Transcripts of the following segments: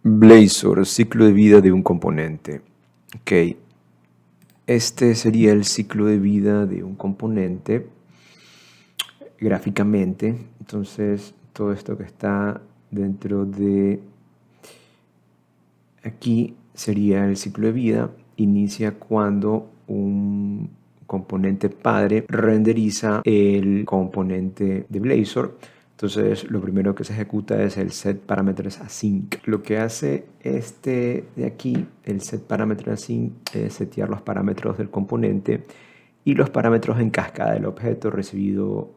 Blazor, ciclo de vida de un componente. Ok, este sería el ciclo de vida de un componente gráficamente. Entonces, todo esto que está dentro de aquí sería el ciclo de vida. Inicia cuando un componente padre renderiza el componente de Blazor. Entonces, lo primero que se ejecuta es el set parameters async. Lo que hace este de aquí, el set parameters async, es setear los parámetros del componente y los parámetros en cascada del objeto recibido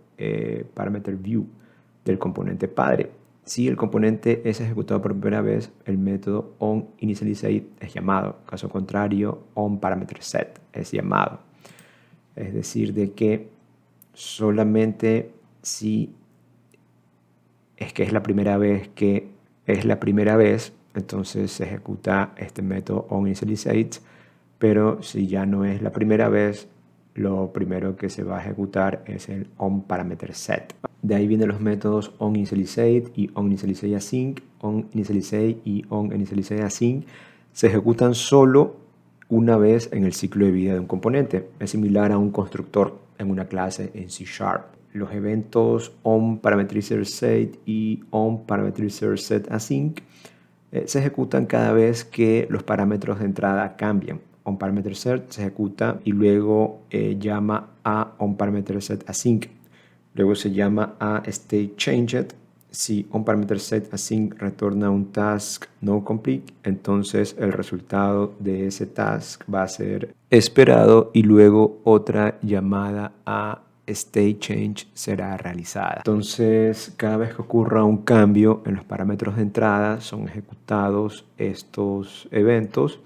parameter view del componente padre. Si el componente es ejecutado por primera vez, el método onInitializeIt es llamado. Caso contrario, onParameterSet es llamado. Es decir, de que solamente si es que es la primera vez entonces se ejecuta este método onInitializeIt, pero si ya no es la primera vez, lo primero que se va a ejecutar es el onParameterSet. De ahí vienen los métodos onInitializeIt y onInitializeIasync. OnInitializeIt y onInitializeIasync se ejecutan solo una vez en el ciclo de vida de un componente. Es similar a un constructor en una clase en C#. Los eventos onParameterSet y onParameterSetAsync se ejecutan cada vez que los parámetros de entrada cambian. OnParameterSet se ejecuta y luego llama a onParameterSetAsync. Luego se llama a stateChanged. Si onParameterSetAsync retorna un task no complete, entonces el resultado de ese task va a ser esperado y luego otra llamada a stateChange será realizada. Entonces, cada vez que ocurra un cambio en los parámetros de entrada, son ejecutados estos eventos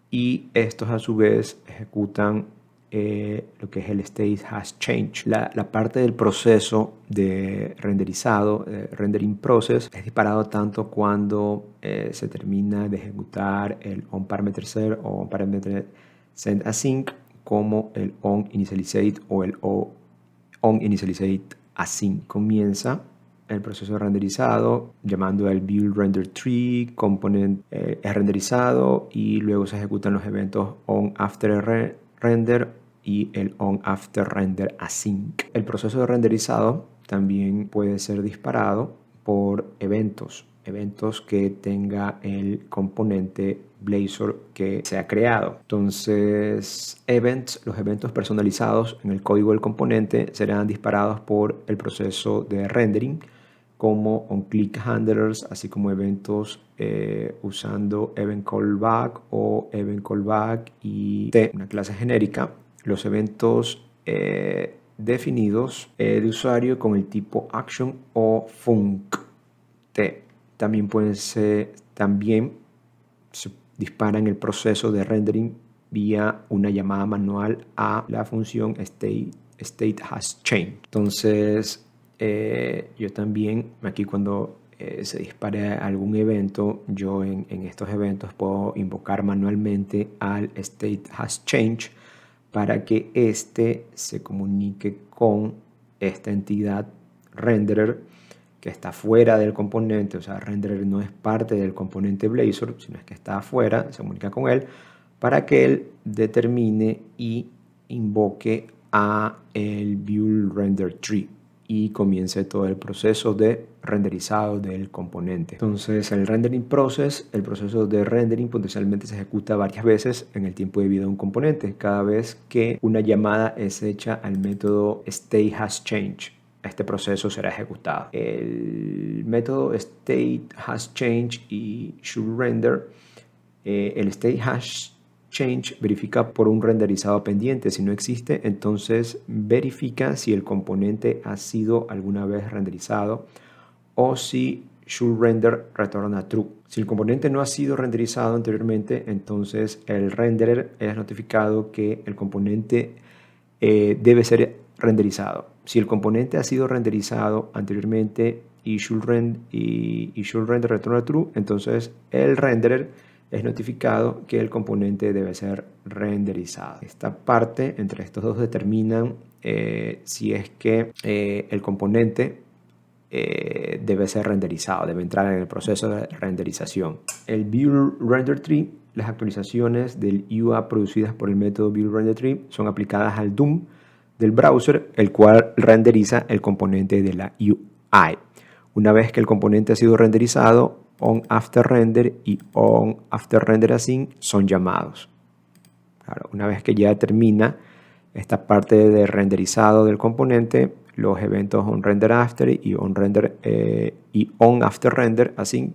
y estos a su vez ejecutan lo que es el state has changed. La parte del proceso de renderizado, rendering process, es disparado tanto cuando se termina de ejecutar el onParameterSet o onParameterSetAsync como el onInitializeIt o el onInitializeItAsync. Comienza el proceso de renderizado llamando al buildRenderTree, component es renderizado y luego se ejecutan los eventos onAfterRender y el onAfterRenderAsync. El proceso de renderizado también puede ser disparado por eventos que tenga el componente Blazor que se ha creado. Entonces, los eventos personalizados en el código del componente serán disparados por el proceso de rendering, como onClickHandlers, así como eventos usando eventCallback o eventCallback y T, una clase genérica. Los eventos definidos de usuario con el tipo action o func. También se disparan el proceso de rendering vía una llamada manual a la función state has changed. Entonces, yo también aquí cuando se dispare algún evento, yo en estos eventos puedo invocar manualmente al state has changed para que éste se comunique con esta entidad renderer que está fuera del componente. O sea, renderer no es parte del componente Blazor, sino es que está afuera, se comunica con él para que él determine y invoque a el buildRenderTree y comience todo el proceso de renderizado del componente. Entonces, el rendering process, el proceso de rendering potencialmente se ejecuta varias veces en el tiempo de vida de un componente, cada vez que una llamada es hecha al método stateHasChange. Este proceso será ejecutado. El método stateHasChange y shouldRender, el stateHasChange verifica por un renderizado pendiente. Si no existe, entonces verifica si el componente ha sido alguna vez renderizado o si shouldRender retorna true. Si el componente no ha sido renderizado anteriormente, entonces el renderer es notificado que el componente debe ser renderizado. Si el componente ha sido renderizado anteriormente y shouldRender retorna true, entonces el renderer es notificado que el componente debe ser renderizado. Esta parte, entre estos dos, determinan si es que el componente debe ser renderizado, debe entrar en el proceso de renderización. El Build Render Tree, las actualizaciones del UA producidas por el método Build Render Tree son aplicadas al DOM del browser, el cual renderiza el componente de la UI. Una vez que el componente ha sido renderizado, onAfterRender y onAfterRenderAsync son llamados. Claro, una vez que ya termina esta parte de renderizado del componente, los eventos onRenderAfter y onAfterRenderAsync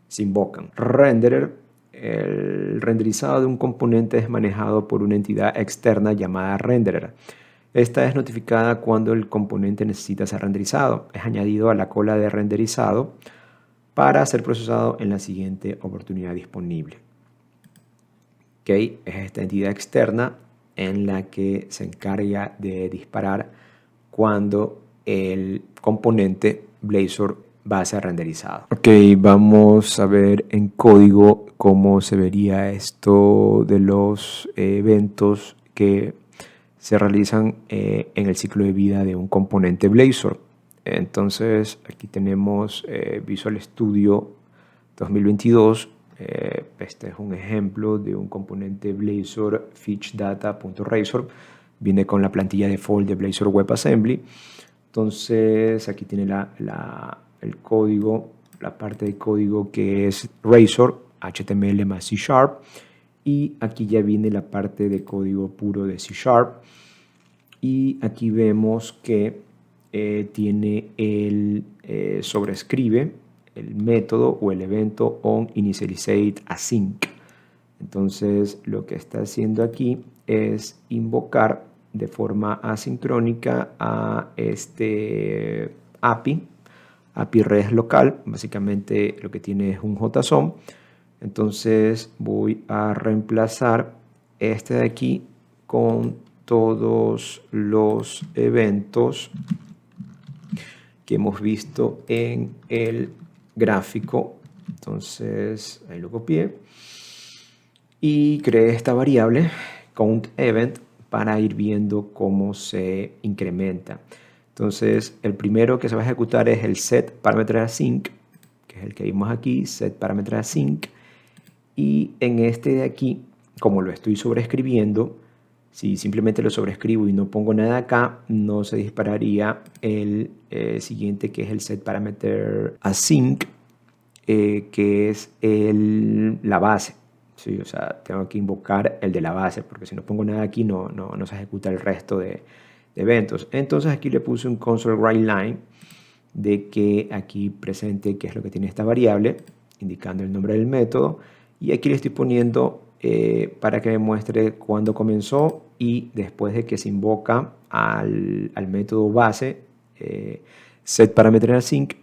se invocan. Renderer, el renderizado de un componente es manejado por una entidad externa llamada renderer. Esta es notificada cuando el componente necesita ser renderizado. Es añadido a la cola de renderizado para ser procesado en la siguiente oportunidad disponible. ¿Okay? Es esta entidad externa en la que se encarga de disparar cuando el componente Blazor va a ser renderizado. Ok, vamos a ver en código cómo se vería esto de los eventos que se realizan en el ciclo de vida de un componente Blazor. Entonces aquí tenemos Visual Studio 2022. Este es un ejemplo de un componente Blazor fetchData.razor. Viene con la plantilla default de Blazor WebAssembly. Entonces aquí tiene el código, la parte de código que es Razor, HTML más C#. Y aquí ya viene la parte de código puro de C#. Y aquí vemos que tiene el sobrescribe el método o el evento onInitializateAsync. Entonces lo que está haciendo aquí es invocar de forma asincrónica a este API REST local. Básicamente lo que tiene es un JSON. Entonces voy a reemplazar este de aquí con todos los eventos que hemos visto en el gráfico. Entonces ahí lo copié y creé esta variable countEvent para ir viendo cómo se incrementa. Entonces el primero que se va a ejecutar es el setParameterAsync, que es el que vimos aquí, setParameterAsync. Y en este de aquí, como lo estoy sobreescribiendo, si simplemente lo sobrescribo y no pongo nada acá, no se dispararía el siguiente, que es el setParameterAsync, que es la base. Sí, o sea, tengo que invocar el de la base, porque si no pongo nada aquí no se ejecuta el resto de eventos. Entonces aquí le puse un console writeLine de que aquí presente qué es lo que tiene esta variable, indicando el nombre del método. Y aquí le estoy poniendo para que me muestre cuándo comenzó y después de que se invoca al método base setParameterAsync.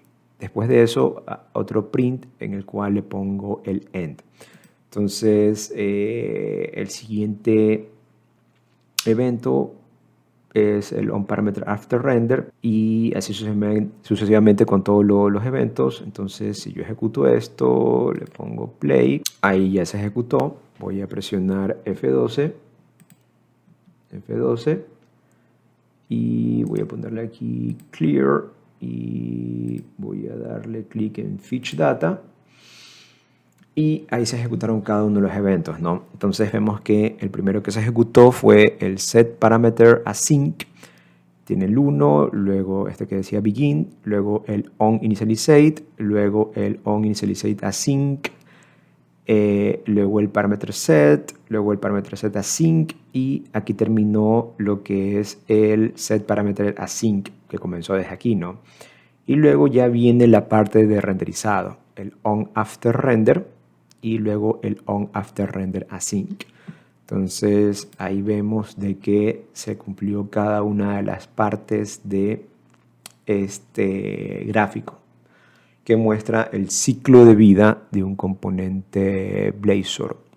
Después de eso, otro print en el cual le pongo el end. Entonces, el siguiente evento es el onParameterAfterRender y así sucesivamente con todos los eventos. Entonces, si yo ejecuto esto, le pongo play, ahí ya se ejecutó. Voy a presionar F12 y voy a ponerle aquí clear y voy a darle clic en fetchData. Y ahí se ejecutaron cada uno de los eventos, ¿no? Entonces vemos que el primero que se ejecutó fue el setParameterAsync. Tiene el 1, luego este que decía begin, luego el onInitializate, luego el onInitializateAsync, luego el parameter set, luego el parameter setAsync y aquí terminó lo que es el setParameterAsync que comenzó desde aquí, ¿no? Y luego ya viene la parte de renderizado, el onAfterRender y luego el onAfterRenderAsync. Entonces ahí vemos de que se cumplió cada una de las partes de este gráfico que muestra el ciclo de vida de un componente Blazor.